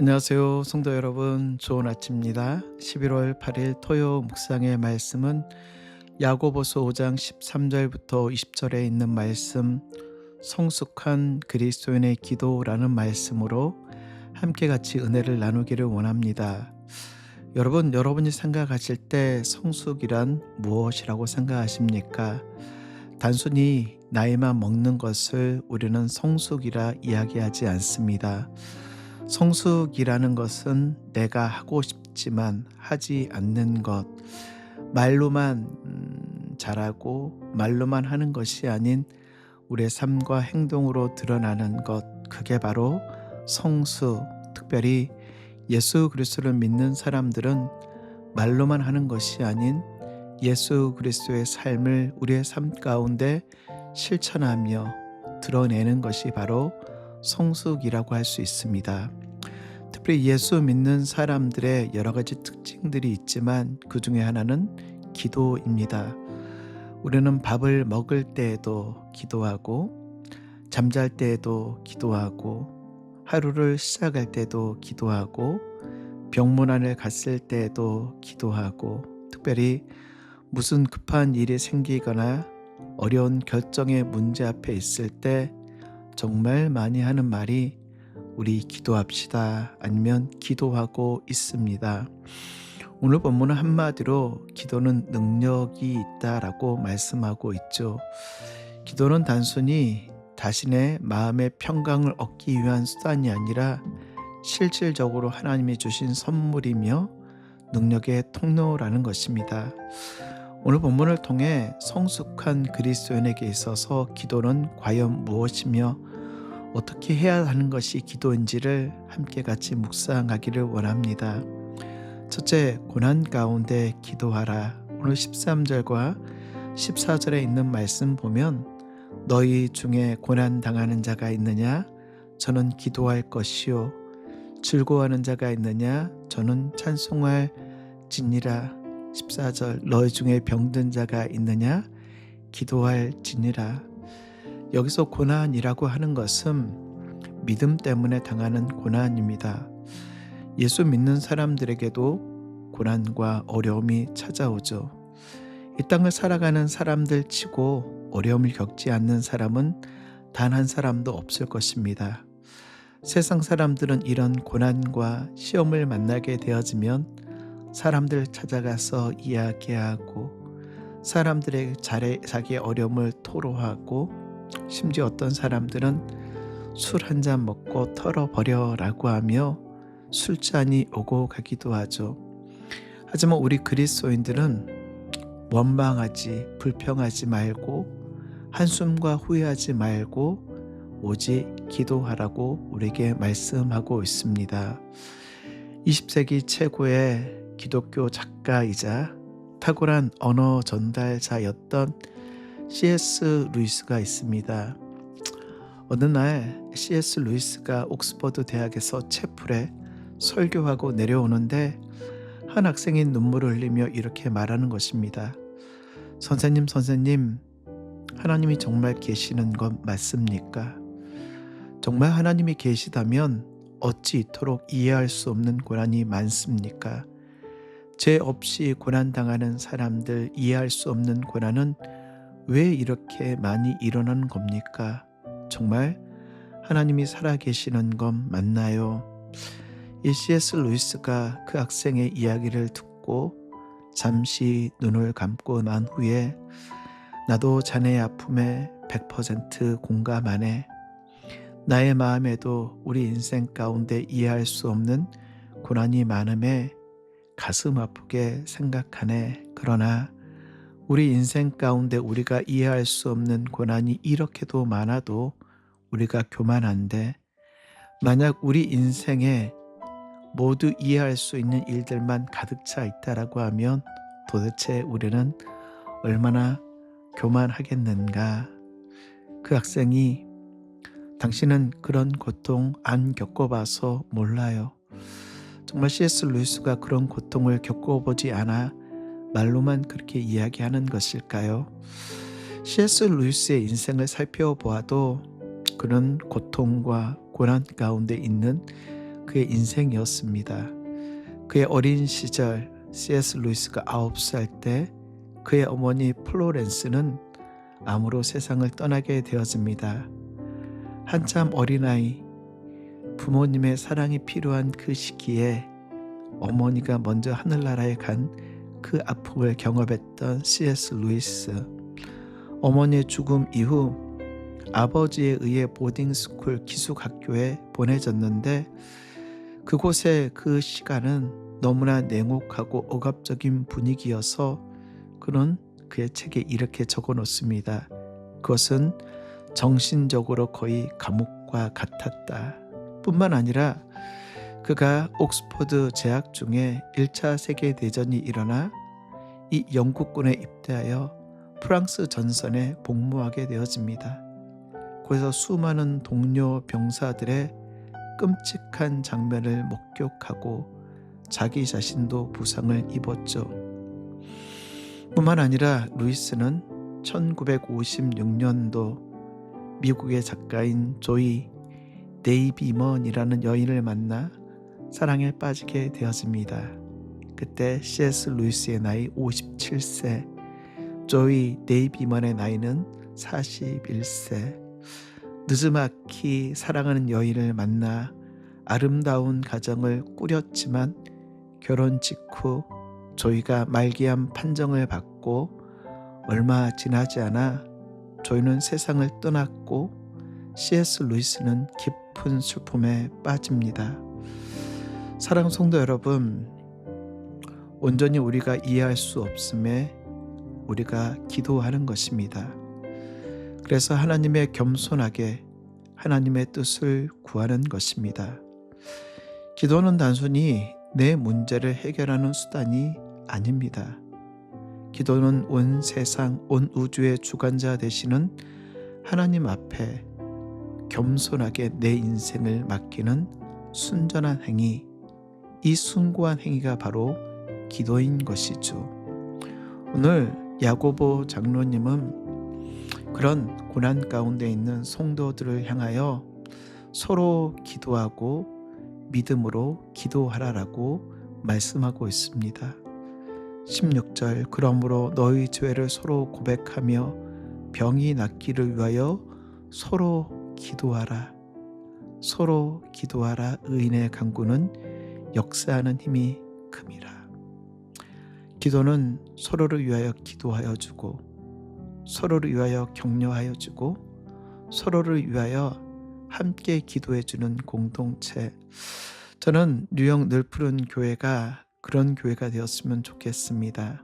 안녕하세요, 성도 여러분. 좋은 아침입니다. 11월 8일 토요 묵상의 말씀은 야고보서 5장 13절부터 20절에 있는 말씀, 성숙한 그리스도인의 기도라는 말씀으로 함께 같이 은혜를 나누기를 원합니다. 여러분이 생각하실 때 성숙이란 무엇이라고 생각하십니까? 단순히 나이만 먹는 것을 우리는 성숙이라 이야기하지 않습니다. 성숙이라는 것은 내가 하고 싶지만 하지 않는 것, 말로만 잘하고 말로만 하는 것이 아닌 우리의 삶과 행동으로 드러나는 것, 그게 바로 성숙. 특별히 예수 그리스도를 믿는 사람들은 말로만 하는 것이 아닌 예수 그리스도의 삶을 우리의 삶 가운데 실천하며 드러내는 것이 바로 성숙이라고 할 수 있습니다. 특별히 예수 믿는 사람들의 여러 가지 특징들이 있지만 그 중에 하나는 기도입니다. 우리는 밥을 먹을 때에도 기도하고, 잠잘 때에도 기도하고, 하루를 시작할 때도 기도하고, 병문안을 갔을 때에도 기도하고, 특별히 무슨 급한 일이 생기거나 어려운 결정의 문제 앞에 있을 때 정말 많이 하는 말이 우리 기도합시다, 아니면 기도하고 있습니다. 오늘 본문은 한마디로 기도는 능력이 있다라고 말씀하고 있죠. 기도는 단순히 자신의 마음의 평강을 얻기 위한 수단이 아니라 실질적으로 하나님이 주신 선물이며 능력의 통로라는 것입니다. 오늘 본문을 통해 성숙한 그리스도인에게 있어서 기도는 과연 무엇이며 어떻게 해야 하는 것이 기도인지를 함께 같이 묵상하기를 원합니다. 첫째, 고난 가운데 기도하라. 오늘 13절과 14절에 있는 말씀 보면 너희 중에 고난 당하는 자가 있느냐? 저는 기도할 것이요. 즐거워하는 자가 있느냐? 저는 찬송할 지니라. 14절, 너희 중에 병든 자가 있느냐? 기도할 지니라. 여기서 고난이라고 하는 것은 믿음 때문에 당하는 고난입니다. 예수 믿는 사람들에게도 고난과 어려움이 찾아오죠. 이 땅을 살아가는 사람들 치고 어려움을 겪지 않는 사람은 단 한 사람도 없을 것입니다. 세상 사람들은 이런 고난과 시험을 만나게 되어지면 사람들 찾아가서 이야기하고, 사람들의 자기의 어려움을 토로하고, 심지어 어떤 사람들은 술 한 잔 먹고 털어버려라고 하며 술잔이 오고 가기도 하죠. 하지만 우리 그리스도인들은 원망하지, 불평하지 말고, 한숨과 후회하지 말고 오직 기도하라고 우리에게 말씀하고 있습니다. 20세기 최고의 기독교 작가이자 탁월한 언어 전달자였던 C.S. 루이스가 있습니다. 어느 날 C.S. 루이스가 옥스퍼드 대학에서 채플에 설교하고 내려오는데 한 학생이 눈물을 흘리며 이렇게 말하는 것입니다. 선생님, 하나님이 정말 계시는 건 맞습니까? 정말 하나님이 계시다면 어찌 이토록 이해할 수 없는 고난이 많습니까? 죄 없이 고난당하는 사람들, 이해할 수 없는 고난은 왜 이렇게 많이 일어나는 겁니까? 정말 하나님이 살아계시는 건 맞나요? 이 C.S. 루이스가 그 학생의 이야기를 듣고 잠시 눈을 감고 난 후에 나도 자네의 아픔에 100% 공감하네. 나의 마음에도 우리 인생 가운데 이해할 수 없는 고난이 많음에 가슴 아프게 생각하네. 그러나 우리 인생 가운데 우리가 이해할 수 없는 고난이 이렇게도 많아도 우리가 교만한데, 만약 우리 인생에 모두 이해할 수 있는 일들만 가득 차 있다라고 하면 도대체 우리는 얼마나 교만하겠는가. 그 학생이 당신은 그런 고통 안 겪어봐서 몰라요. 정말 C.S. 루이스가 그런 고통을 겪어보지 않아 말로만 그렇게 이야기하는 것일까요? C.S. 루이스의 인생을 살펴보아도 그런 고통과 고난 가운데 있는 그의 인생이었습니다. 그의 어린 시절 C.S. 루이스가 9살 때 그의 어머니 플로렌스는 암으로 세상을 떠나게 되어집니다. 한참 어린아이, 부모님의 사랑이 필요한 그 시기에 어머니가 먼저 하늘나라에 간 그 아픔을 경험했던 C.S. 루이스. 어머니의 죽음 이후 아버지에 의해 보딩스쿨 기숙학교에 보내졌는데 그곳의 그 시간은 너무나 냉혹하고 억압적인 분위기여서 그는 그의 책에 이렇게 적어 놓습니다. 그것은 정신적으로 거의 감옥과 같았다. 뿐만 아니라 그가 옥스퍼드 재학 중에 1차 세계대전이 일어나 이 영국군에 입대하여 프랑스 전선에 복무하게 되어집니다. 그래서 수많은 동료 병사들의 끔찍한 장면을 목격하고 자기 자신도 부상을 입었죠. 뿐만 아니라 루이스는 1956년도 미국의 작가인 조이 네이비먼이라는 여인을 만나 사랑에 빠지게 되어집니다. 그때 C.S. 루이스의 나이 57세, 조이 네이비먼의 나이는 41세. 느즈마키 사랑하는 여인을 만나 아름다운 가정을 꾸렸지만 결혼 직후 조이가 말기암 판정을 받고 얼마 지나지 않아 조이는 세상을 떠났고 C.S. 루이스는 깊은 슬픔에 빠집니다. 사랑 성도 여러분, 온전히 우리가 이해할 수 없음에 우리가 기도하는 것입니다. 그래서 하나님의 겸손하게 하나님의 뜻을 구하는 것입니다. 기도는 단순히 내 문제를 해결하는 수단이 아닙니다. 기도는 온 세상, 온 우주의 주관자 되시는 하나님 앞에 겸손하게 내 인생을 맡기는 순전한 행위, 이 숭고한 행위가 바로 기도인 것이죠. 오늘 야고보 장로님은 그런 고난 가운데 있는 성도들을 향하여 서로 기도하고 믿음으로 기도하라라고 말씀하고 있습니다. 16절, 그러므로 너희 죄를 서로 고백하며 병이 낫기를 위하여 서로 기도하라. 서로 기도하라. 의인의 간구는 역사하는 힘이 큼이라. 기도는 서로를 위하여 기도하여 주고, 서로를 위하여 격려하여 주고, 서로를 위하여 함께 기도해 주는 공동체. 저는 뉴욕 늘푸른 교회가 그런 교회가 되었으면 좋겠습니다.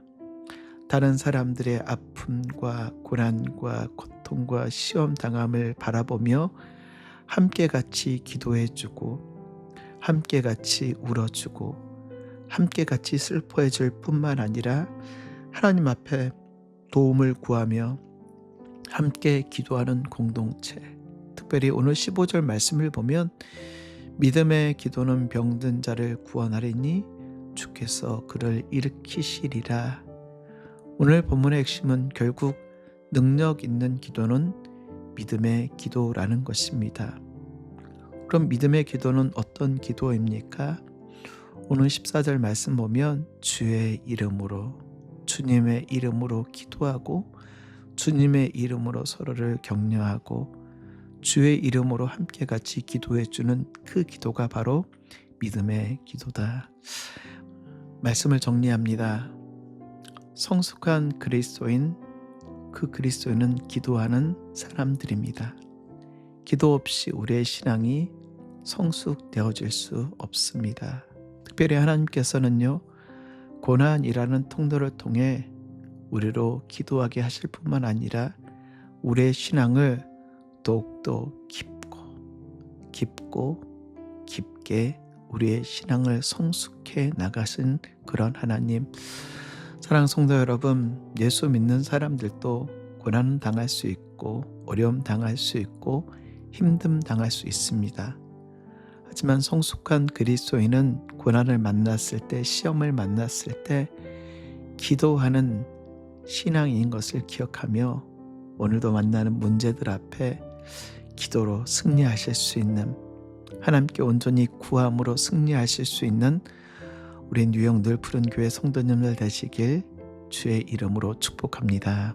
다른 사람들의 아픔과 고난과 고통과 시험 당함을 바라보며 함께 같이 기도해 주고, 함께 같이 울어주고, 함께 같이 슬퍼해 줄 뿐만 아니라 하나님 앞에 도움을 구하며 함께 기도하는 공동체. 특별히 오늘 15절 말씀을 보면 믿음의 기도는 병든 자를 구원하리니 주께서 그를 일으키시리라. 오늘 본문의 핵심은 결국 능력 있는 기도는 믿음의 기도라는 것입니다. 그럼 믿음의 기도는 어떤 기도입니까? 오늘 14절 말씀 보면 주의 이름으로, 주님의 이름으로 기도하고 주님의 이름으로 서로를 격려하고 주의 이름으로 함께 같이 기도해 주는 그 기도가 바로 믿음의 기도다. 말씀을 정리합니다. 성숙한 그리스도인, 그 그리스도인은 기도하는 사람들입니다. 기도 없이 우리의 신앙이 성숙되어질 수 없습니다. 특별히 하나님께서는요, 고난이라는 통로를 통해 우리로 기도하게 하실 뿐만 아니라 우리의 신앙을 더욱더 깊게 우리의 신앙을 성숙해 나가신 그런 하나님. 사랑 성도 여러분, 예수 믿는 사람들도 고난 당할 수 있고 어려움 당할 수 있고 힘듦 당할 수 있습니다. 하지만 성숙한 그리스도인은 고난을 만났을 때, 시험을 만났을 때 기도하는 신앙인 것을 기억하며 오늘도 만나는 문제들 앞에 기도로 승리하실 수 있는 하나님께 온전히 구함으로 승리하실 수 있는 우리 뉴욕 늘 푸른 교회 성도님들 되시길 주의 이름으로 축복합니다.